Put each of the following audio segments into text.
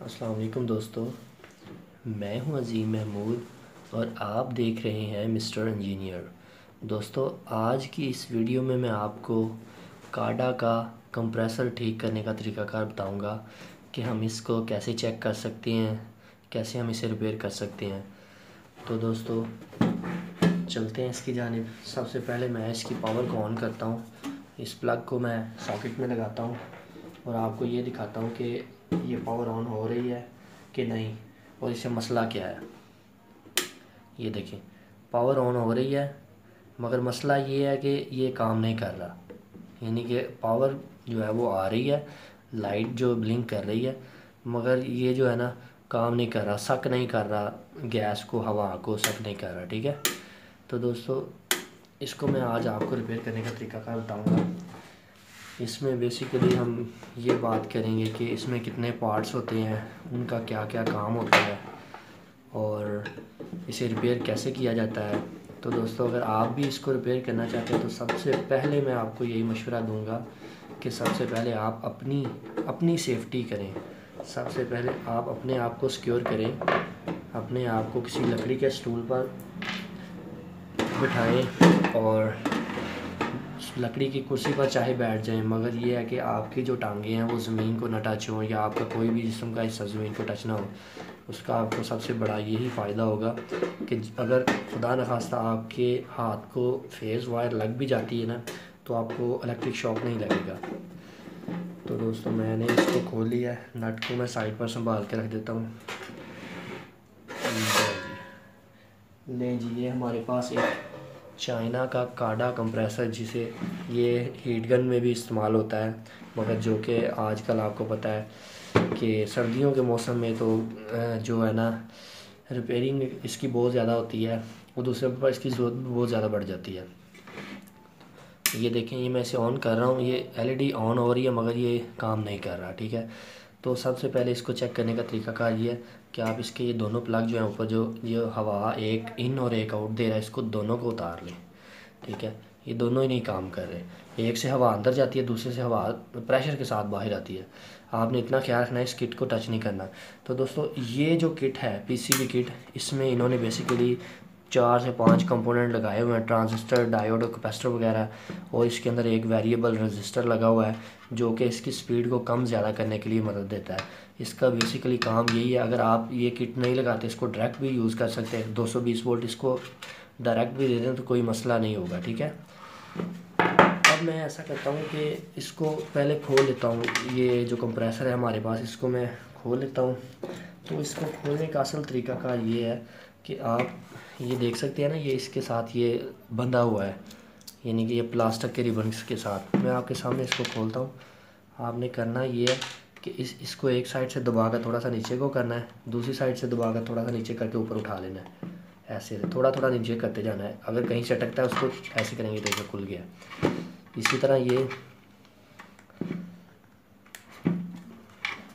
अस्सलाम वालेकुम दोस्तों, मैं हूं अज़ीम महमूद और आप देख रहे हैं मिस्टर इंजीनियर। दोस्तों, आज की इस वीडियो में मैं आपको काडा का कंप्रेसर ठीक करने का तरीक़ाकार बताऊंगा कि हम इसको कैसे चेक कर सकते हैं, कैसे हम इसे रिपेयर कर सकते हैं। तो दोस्तों चलते हैं इसकी जानिब। सबसे पहले मैं इसकी पावर को ऑन करता हूँ। इस प्लग को मैं सॉकेट में लगाता हूँ और आपको ये दिखाता हूँ कि ये पावर ऑन हो रही है कि नहीं और इससे मसला क्या है। ये देखें, पावर ऑन हो रही है मगर मसला ये है कि ये काम नहीं कर रहा। यानी कि पावर जो है वो आ रही है, लाइट जो ब्लिंक कर रही है, मगर ये जो है ना काम नहीं कर रहा, सक नहीं कर रहा, गैस को हवा को सक नहीं कर रहा। ठीक है, तो दोस्तों इसको मैं आज आपको रिपेयर करने का तरीका बताऊंगा। इसमें बेसिकली हम ये बात करेंगे कि इसमें कितने पार्ट्स होते हैं, उनका क्या क्या काम होता है और इसे रिपेयर कैसे किया जाता है। तो दोस्तों अगर आप भी इसको रिपेयर करना चाहते हैं तो सबसे पहले मैं आपको यही मशवरा दूंगा कि सबसे पहले आप अपनी सेफ्टी करें। सबसे पहले आप अपने आप को सिक्योर करें, अपने आप को किसी लकड़ी के स्टूल पर बिठाएं और लकड़ी की कुर्सी पर चाहे बैठ जाएं, मगर ये है कि आपकी जो टांगें हैं वो ज़मीन को न टच हों या आपका कोई भी जिस्म का हिस्सा ज़मीन को टच ना हो। उसका आपको सबसे बड़ा यही फ़ायदा होगा कि अगर खुदा न खास्ता आपके हाथ को फेस वायर लग भी जाती है ना तो आपको इलेक्ट्रिक शॉक नहीं लगेगा। तो दोस्तों मैंने इसको खोल लिया है, नट को मैं साइड पर संभाल के रख देता हूँ। ले जी, ये हमारे पास एक चाइना का काडा कंप्रेसर, जिसे ये हीट गन में भी इस्तेमाल होता है, मगर जो कि आजकल आपको पता है कि सर्दियों के मौसम में तो जो है ना रिपेयरिंग इसकी बहुत ज़्यादा होती है और दूसरे पर इसकी ज़रूरत बहुत ज़्यादा बढ़ जाती है। ये देखें, ये मैं इसे ऑन कर रहा हूँ, ये एलईडी ऑन हो रही है मगर ये काम नहीं कर रहा। ठीक है, तो सबसे पहले इसको चेक करने का तरीकाकार ये है कि आप इसके ये दोनों प्लग जो हैं ऊपर, जो ये हवा एक इन और एक आउट दे रहा है, इसको दोनों को उतार लें। ठीक है, ये दोनों ही नहीं काम कर रहे, एक से हवा अंदर जाती है, दूसरे से हवा प्रेशर के साथ बाहर आती है। आपने इतना ख्याल रखना है, इस किट को टच नहीं करना। तो दोस्तों ये जो किट है पीसीबी किट, इसमें इन्होंने बेसिकली 4 से 5 कंपोनेंट लगाए हुए हैं, ट्रांजिस्टर, डायोड और कैपेसिटर वगैरह, और इसके अंदर एक वेरिएबल रजिस्टर लगा हुआ है जो कि इसकी स्पीड को कम ज़्यादा करने के लिए मदद देता है। इसका बेसिकली काम यही है। अगर आप ये किट नहीं लगाते, इसको डायरेक्ट भी यूज़ कर सकते हैं, 220 वोल्ट इसको डायरेक्ट भी दे दें तो कोई मसला नहीं होगा। ठीक है, अब मैं ऐसा करता हूँ कि इसको पहले खोल लेता हूँ। ये जो कंप्रेसर है हमारे पास, इसको मैं खोल लेता हूँ। तो इसको खोलने का असल तरीका का ये है कि आप ये देख सकते हैं ना, ये इसके साथ ये बंधा हुआ है, यानी कि ये प्लास्टिक के रिबन्स के साथ। मैं आपके सामने इसको खोलता हूँ। आपने करना ये है कि इसको एक साइड से दबा कर थोड़ा सा नीचे को करना है, दूसरी साइड से दबा कर थोड़ा सा नीचे करके ऊपर उठा लेना है। ऐसे थोड़ा थोड़ा नीचे करते जाना है। अगर कहीं से अटकता है उसको ऐसे करेंगे तो ये खुल गया। इसी तरह ये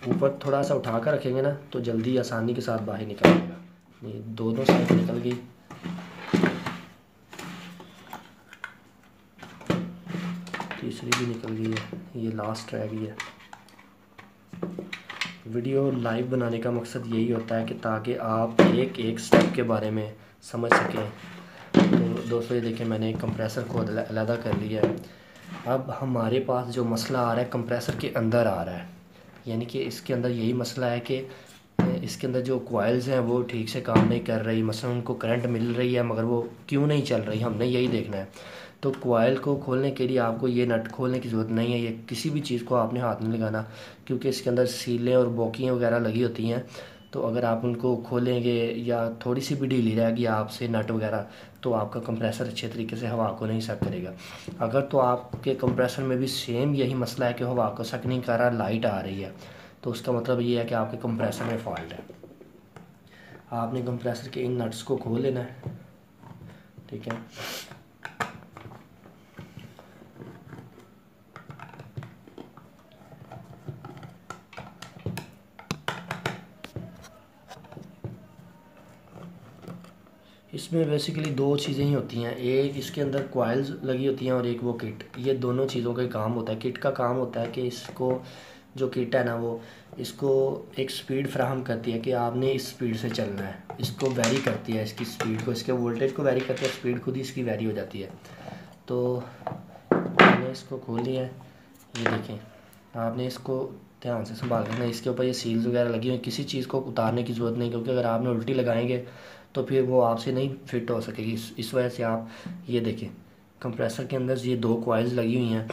ऊपर थोड़ा सा उठा कर रखेंगे ना तो जल्दी आसानी के साथ बाहर निकलेगा। ये दोनों साइड निकल गई। तीसरी भी निकल गई है, ये लास्ट रह गई है। वीडियो लाइव बनाने का मकसद यही होता है कि ताकि आप एक एक स्टेप के बारे में समझ सकें। तो दोस्तों ये देखें, मैंने एक कंप्रेसर को अलग कर लिया है। अब हमारे पास जो मसला आ रहा है कंप्रेसर के अंदर आ रहा है, यानी कि इसके अंदर यही मसला है कि इसके अंदर जो कॉइल्स हैं वो ठीक से काम नहीं कर रही। मसलन उनको करंट मिल रही है मगर वो क्यों नहीं चल रही, हमने यही देखना है। तो कॉइल को खोलने के लिए आपको ये नट खोलने की ज़रूरत नहीं है, ये किसी भी चीज़ को आपने हाथ नहीं लगाना, क्योंकि इसके अंदर सीलें और बोकियाँ वगैरह लगी होती हैं। तो अगर आप उनको खोलेंगे या थोड़ी सी भी ढीली रहेगी आपसे नट वगैरह, तो आपका कंप्रेसर अच्छे तरीके से हवा को नहीं सक करेगा। अगर तो आपके कंप्रेसर में भी सेम यही मसला है कि हवा को सक नहीं कर रहा, लाइट आ रही है, तो उसका मतलब ये है कि आपके कंप्रेसर में फॉल्ट है। आपने कंप्रेसर के इन नट्स को खोल लेना है। ठीक है, इसमें बेसिकली दो चीज़ें ही होती हैं, एक इसके अंदर कॉइल्स लगी होती हैं और एक वो किट। ये दोनों चीज़ों का काम होता है। किट का काम होता है कि इसको जो किट है ना वो इसको एक स्पीड फ्राहम करती है कि आपने इस स्पीड से चलना है। इसको वेरी करती है, इसकी स्पीड को, इसके वोल्टेज को वेरी करती है, स्पीड खुद ही इसकी वेरी हो जाती है। तो मैंने इसको खोल लिया है, ये देखें। आपने इसको ध्यान से संभाल रखना, इसके ऊपर ये सील्स वगैरह लगी हुई, किसी चीज़ को उतारने की ज़रूरत नहीं, क्योंकि अगर आपने उल्टी लगाएंगे तो फिर वो आपसे नहीं फिट हो सकेगी। इस वजह से आप ये देखें, कंप्रेसर के अंदर ये 2 कॉइल्स लगी हुई हैं।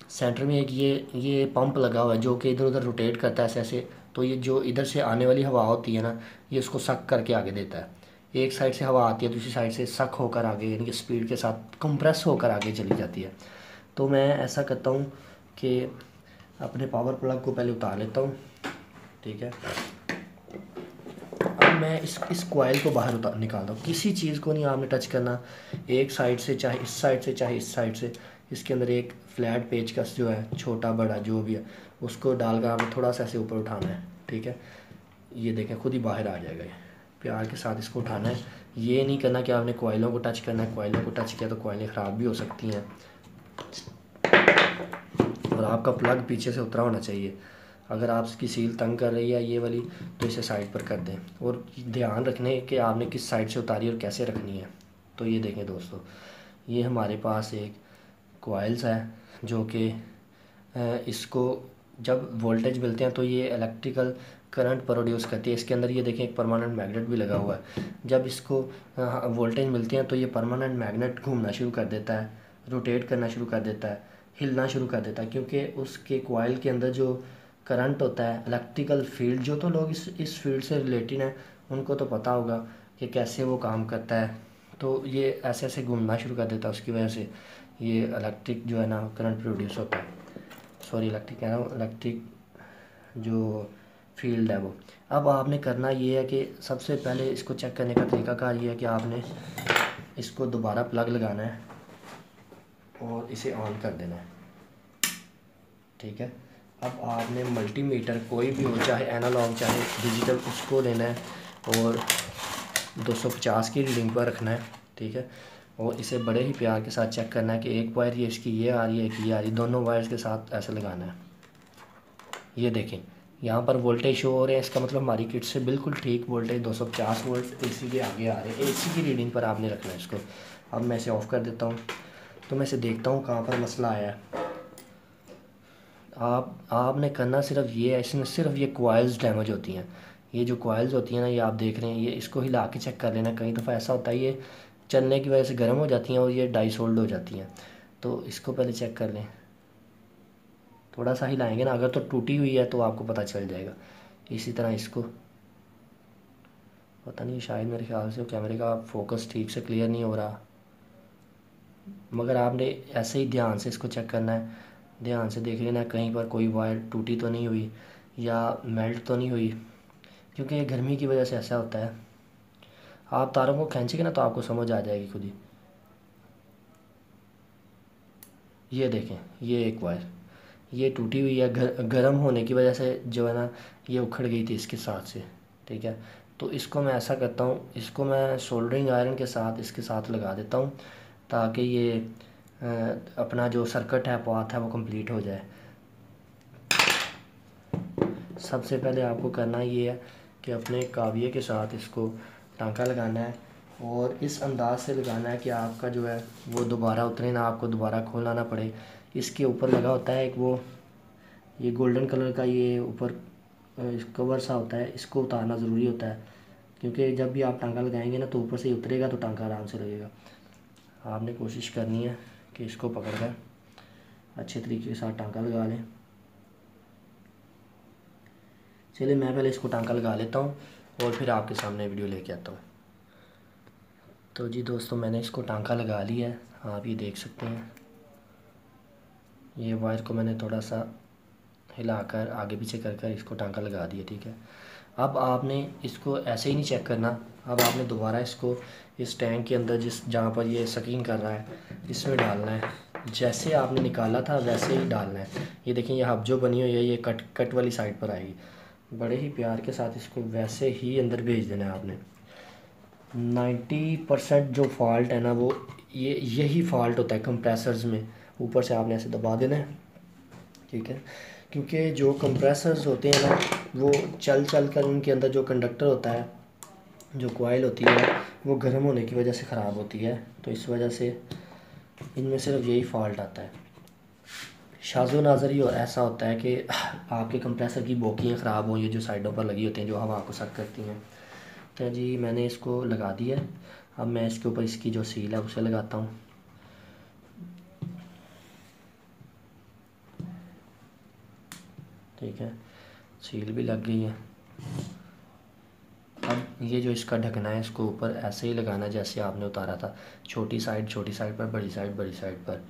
सेंटर में एक ये पंप लगा हुआ है जो कि इधर उधर रोटेट करता है ऐसे ऐसे। तो ये जो इधर से आने वाली हवा होती है ना, ये उसको सक करके आगे देता है। एक साइड से हवा आती है, दूसरी साइड से सक होकर आगे, यानी कि स्पीड के साथ कंप्रेस होकर आगे चली जाती है। तो मैं ऐसा करता हूँ कि अपने पावर प्लग को पहले उतार लेता हूँ, ठीक है। अब मैं इस कॉइल को बाहर उतार निकालता हूँ। किसी चीज़ को नहीं आपने टच करना, एक साइड से चाहे इस साइड से चाहे इस साइड से। इसके अंदर एक फ्लैट पेचकस जो है, छोटा बड़ा जो भी है, उसको डालकर आपने थोड़ा सा ऐसे ऊपर उठाना है, ठीक है। ये देखें खुद ही बाहर आ जाएगा। ये प्यार के साथ इसको उठाना है। ये नहीं करना कि आपने कॉइलों को टच करना है, कॉइलों को टच किया तो कॉइलें ख़राब भी हो सकती हैं। और आपका प्लग पीछे से उतरा होना चाहिए। अगर आपकी सील तंग कर रही है ये वाली, तो इसे साइड पर कर दें। और ध्यान रखने कि आपने किस साइड से उतारी और कैसे रखनी है। तो ये देखें दोस्तों, ये हमारे पास एक कॉइल्स है जो कि इसको जब वोल्टेज मिलते हैं तो ये इलेक्ट्रिकल करंट प्रोड्यूस करती है। इसके अंदर ये देखें एक परमानेंट मैग्नेट भी लगा हुआ है। जब इसको वोल्टेज मिलते हैं तो ये परमानेंट मैग्नेट घूमना शुरू कर देता है, रोटेट करना शुरू कर देता है, हिलना शुरू कर देता है, क्योंकि उसके कॉइल के अंदर जो करंट होता है, इलेक्ट्रिकल फील्ड, जो तो लोग इस फील्ड से रिलेटेड हैं उनको तो पता होगा कि कैसे वो काम करता है। तो ये ऐसे ऐसे घूमना शुरू कर देता है, उसकी वजह से ये इलेक्ट्रिक जो है ना करंट प्रोड्यूस होता है। सॉरी इलेक्ट्रिक कह रहा हूँ, इलेक्ट्रिक जो फील्ड है वो। अब आपने करना ये है कि सबसे पहले इसको चेक करने का तरीकाकार ये है कि आपने इसको दोबारा प्लग लगाना है और इसे ऑन कर देना है, ठीक है। अब आपने मल्टीमीटर कोई भी हो, चाहे एनालॉग चाहे डिजिटल, उसको लेना है और 250 की रीडिंग पर रखना है, ठीक है। और इसे बड़े ही प्यार के साथ चेक करना है कि एक वायर ये इसकी ये आ रही है, एक ये आ रही है, दोनों वायर्स के साथ ऐसे लगाना है। ये देखें यहाँ पर वोल्टेज शो हो रहे हैं, इसका मतलब हमारी किट से बिल्कुल ठीक वोल्टेज 250 वोल्ट एसी के आगे आ रहे हैं। एसी की रीडिंग पर आपने रखना है इसको। अब मैं इसे ऑफ़ कर देता हूँ, तो मैं इसे देखता हूँ कहाँ पर मसला आया है। आपने करना सिर्फ ये है, इसमें सिर्फ ये कॉइल्स डैमेज होती हैं। ये जो कॉइल्स होती हैं ना, ये आप देख रहे हैं, ये इसको हिला के चेक कर लेना। कई दफ़ा ऐसा होता है ये चलने की वजह से गर्म हो जाती हैं और ये डाइसोल्ड हो जाती हैं। तो इसको पहले चेक कर लें, थोड़ा सा हिलाएंगे ना, अगर तो टूटी हुई है तो आपको पता चल जाएगा। इसी तरह इसको, पता नहीं शायद मेरे ख्याल से कैमरे का फोकस ठीक से क्लियर नहीं हो रहा, मगर आपने ऐसे ही ध्यान से इसको चेक करना है। ध्यान से देख लेना कहीं पर कोई वायर टूटी तो नहीं हुई या मेल्ट तो नहीं हुई, क्योंकि ये गर्मी की वजह से ऐसा होता है। आप तारों को खींचेंगे ना तो आपको समझ आ जाएगी खुद ही। ये देखें, ये एक वायर ये टूटी हुई है, गर्म होने की वजह से जो है ना ये उखड़ गई थी इसके साथ से, ठीक है। तो इसको मैं ऐसा करता हूँ, इसको मैं सोल्डरिंग आयरन के साथ इसके साथ लगा देता हूँ ताकि ये अपना जो सर्किट है, पाथ है, वो कंप्लीट हो जाए। सबसे पहले आपको करना ये है कि अपने काविये के साथ इसको टांका लगाना है और इस अंदाज से लगाना है कि आपका जो है वो दोबारा उतरे ना, आपको दोबारा खोलना ना पड़े। इसके ऊपर लगा होता है एक वो ये गोल्डन कलर का ये ऊपर कवर सा होता है, इसको उतारना ज़रूरी होता है, क्योंकि जब भी आप टांका लगाएंगे ना तो ऊपर से ही उतरेगा तो टांका आराम से लगेगा। आपने कोशिश करनी है कि इसको पकड़ कर अच्छे तरीके के साथ टांका लगा लें। चलिए मैं पहले इसको टांका लगा लेता हूँ और फिर आपके सामने वीडियो लेके आता हूँ। तो जी दोस्तों, मैंने इसको टांका लगा लिया है, आप ये देख सकते हैं। ये वायर को मैंने थोड़ा सा हिलाकर आगे पीछे कर इसको टांका लगा दिया, ठीक है। अब आपने इसको ऐसे ही नहीं चेक करना, अब आपने दोबारा इसको इस टैंक के अंदर जहाँ पर ये सकिंग कर रहा है इसमें डालना है। जैसे आपने निकाला था वैसे ही डालना है। ये देखिए ये हब जो बनी हुई है ये कट वाली साइड पर आएगी। बड़े ही प्यार के साथ इसको वैसे ही अंदर भेज देना है आपने। 90% जो फॉल्ट है ना वो यही फॉल्ट होता है कंप्रेसर्स में। ऊपर से आपने ऐसे दबा देना है, ठीक है, क्योंकि जो कंप्रेसर्स होते हैं ना वो चल चल कर उनके अंदर जो कंडक्टर होता है, जो कॉइल होती है, वो गर्म होने की वजह से ख़राब होती है। तो इस वजह से इनमें सिर्फ यही फॉल्ट आता है। शाज़ो नाज़र ही ऐसा होता है कि आपके कंप्रेसर की बोकियाँ ख़राब हों, ये जो साइडों पर लगी होती हैं जो हवा को सक करती हैं। तो जी मैंने इसको लगा दिया। अब मैं इसके ऊपर इसकी जो सील है उसे लगाता हूँ। ठीक है, सील भी लग गई है। अब ये जो इसका ढकना है इसको ऊपर ऐसे ही लगाना जैसे आपने उतारा था, छोटी साइड पर, बड़ी साइड पर।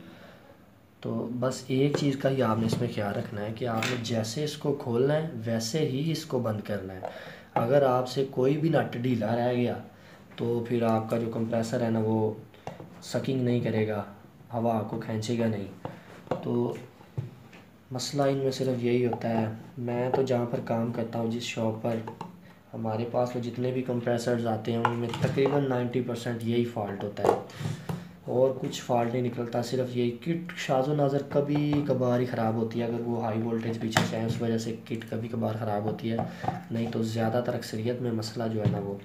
तो बस एक चीज़ का ही आपने इसमें ख्याल रखना है कि आपने जैसे इसको खोलना है वैसे ही इसको बंद करना है। अगर आपसे कोई भी नट ढीला रह गया तो फिर आपका जो कंप्रेसर है ना वो सकिंग नहीं करेगा, हवा आपको खींचेगा नहीं। तो मसला इनमें सिर्फ यही होता है। मैं तो जहाँ पर काम करता हूँ, जिस शॉप पर, हमारे पास तो जितने भी कंप्रेसर्स आते हैं उनमें तकरीबन 90% यही फ़ॉल्ट होता है और कुछ फ़ॉल्ट नहीं निकलता। सिर्फ यही किट शाज़ो नाज़र कभी कभार ही ख़राब होती है, अगर वो हाई वोल्टेज पीछे से है उस वजह से किट कभी कभार ख़राब होती है, नहीं तो ज़्यादातर अक्सरियत में मसला जो है ना वो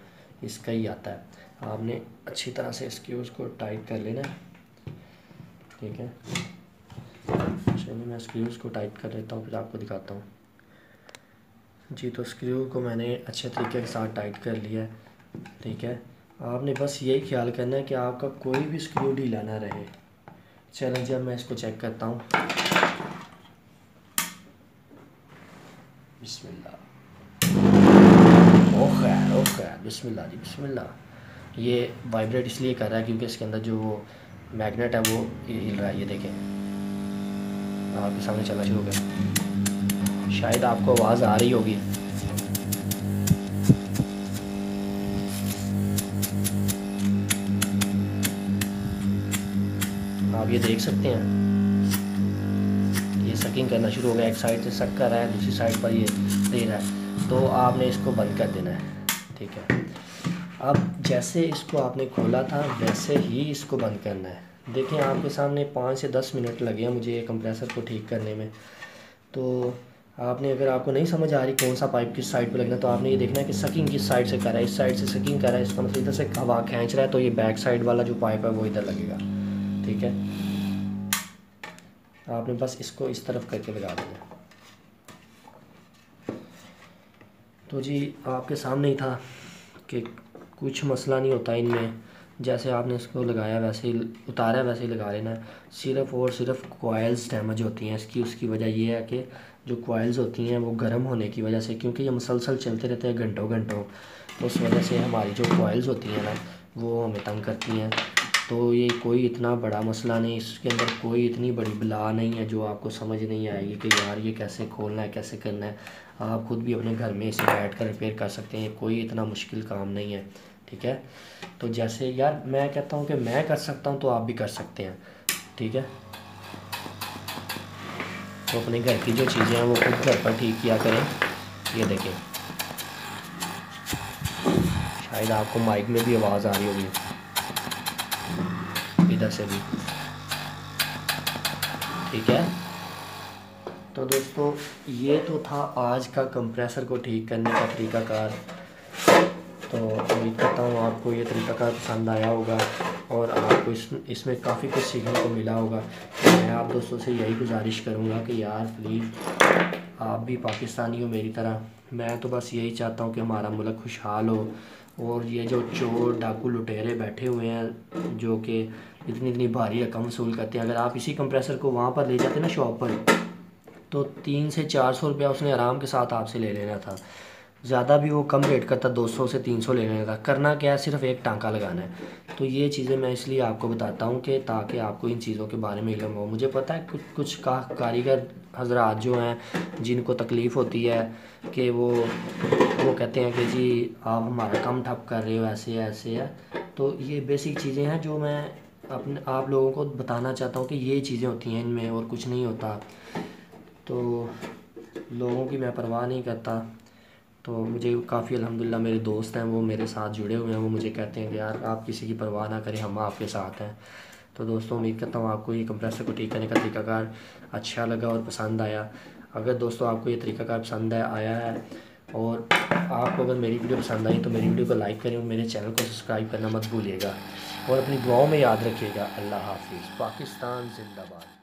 इसका ही आता है। आपने अच्छी तरह से स्क्रूज़ को टाइट कर लेना है। ठीक है, चलिए मैं स्क्रूज़ को टाइट कर लेता हूँ फिर आपको दिखाता हूँ जी। तो स्क्रू को मैंने अच्छे तरीके के साथ टाइट कर लिया है। ठीक है, आपने बस यही ख्याल करना है कि आपका कोई भी स्क्रू ढीला ना रहे। चलें जब मैं इसको चेक करता हूँ। बिस्मिल्लाह, ओ खैर बिस्मिल्लाह जी बिस्मिल्लाह। ये वाइब्रेट इसलिए कर रहा है क्योंकि इसके अंदर जो वो मैग्नेट है वो हिल रहा है। ये देखें, आपके सामने चलना शुरू हो गया, शायद आपको आवाज़ आ रही होगी। आप ये देख सकते हैं, ये सकिंग करना शुरू हो गया। एक साइड से सक कर रहा है, दूसरी साइड पर ये दे रहा है। तो आपने इसको बंद कर देना है। ठीक है, अब जैसे इसको आपने खोला था वैसे ही इसको बंद करना है। देखें आपके सामने 5 से 10 मिनट लगे हैं मुझे ये कंप्रेसर को ठीक करने में। तो आपने, अगर आपको नहीं समझ आ रही कौन सा पाइप किस साइड पर लगना, तो आपने ये देखना है कि सकिंग किस साइड से कर रहा है। इस साइड से सकिंग कर रहा है, इसका मतलब इधर से हवा खींच रहा है, तो ये बैक साइड वाला जो पाइप है वो इधर लगेगा। ठीक है, आपने बस इसको इस तरफ करके लगा देना। तो जी आपके सामने ही था कि कुछ मसला नहीं होता इनमें, जैसे आपने इसको लगाया वैसे ही उतारा वैसे ही लगा लेना है। सिर्फ़ और सिर्फ कॉइल्स डैमेज होती हैं इसकी। उसकी वजह ये है कि जो कॉइल्स होती हैं वो गर्म होने की वजह से, क्योंकि ये मुसलसल चलते रहते हैं घंटों घंटों, तो उस वजह से हमारी जो कॉइल्स होती हैं ना वो हमें तंग करती हैं। तो ये कोई इतना बड़ा मसला नहीं, इसके अंदर कोई इतनी बड़ी बला नहीं है जो आपको समझ नहीं आएगी कि यार ये कैसे खोलना है, कैसे करना है। आप खुद भी अपने घर में इसे बैठ कर रिपेयर कर सकते हैं, कोई इतना मुश्किल काम नहीं है। ठीक है, तो जैसे यार मैं कहता हूँ कि मैं कर सकता हूँ तो आप भी कर सकते हैं। ठीक है, तो अपने घर की जो चीज़ें हैं वो खुद घर पर ठीक किया करें। ये देखें, शायद आपको माइक में भी आवाज़ आ रही होगी, इधर से भी। ठीक है, तो दोस्तों ये तो था आज का कंप्रेसर को ठीक करने का तरीकाकार। तो उम्मीद करता हूँ आपको ये तरीकाकार पसंद आया होगा और आपको इसमें काफ़ी कुछ सीखने को मिला होगा। तो मैं आप दोस्तों से यही गुजारिश करूँगा कि यार प्लीज़ आप भी पाकिस्तानी हो मेरी तरह। मैं तो बस यही चाहता हूँ कि हमारा मुल्क खुशहाल हो, और ये जो चोर डाकू लुटेरे बैठे हुए हैं जो कि इतनी इतनी भारी रकम वसूल करते हैं, अगर आप इसी कंप्रेसर को वहाँ पर ले जाते ना शॉप पर, तो 300 से 400 रुपया उसने आराम के साथ आपसे ले लेना था। ज़्यादा भी वो कम रेट करता, 200 से 300 ले लेना था। करना क्या है, सिर्फ एक टांका लगाना है। तो ये चीज़ें मैं इसलिए आपको बताता हूँ कि ताकि आपको इन चीज़ों के बारे में इल्म हो। मुझे पता है कुछ कुछ कारीगर हजरात जो हैं जिनको तकलीफ़ होती है कि वो कहते हैं कि जी आप हमारा काम ठप कर रहे हो, ऐसे ऐसे है। तो ये बेसिक चीज़ें हैं जो मैं अपने आप लोगों को बताना चाहता हूँ कि ये चीज़ें होती हैं इनमें और कुछ नहीं होता। तो लोगों की मैं परवाह नहीं करता। तो मुझे काफ़ी अल्हम्दुलिल्लाह मेरे दोस्त हैं वो मेरे साथ जुड़े हुए हैं, वो मुझे कहते हैं कि यार आप किसी की परवाह ना करें, हम आपके साथ हैं। तो दोस्तों उम्मीद करता हूँ आपको ये कंप्रेसर को ठीक करने का तरीकाकार अच्छा लगा और पसंद आया। अगर दोस्तों आपको ये तरीकाकार पसंद आया है और आपको अगर मेरी वीडियो पसंद आई तो मेरी वीडियो को लाइक करें और मेरे चैनल को सब्सक्राइब करना मत भूलिएगा और अपनी दुआओं में याद रखिएगा। अल्लाह हाफिज़। पाकिस्तान जिंदाबाद।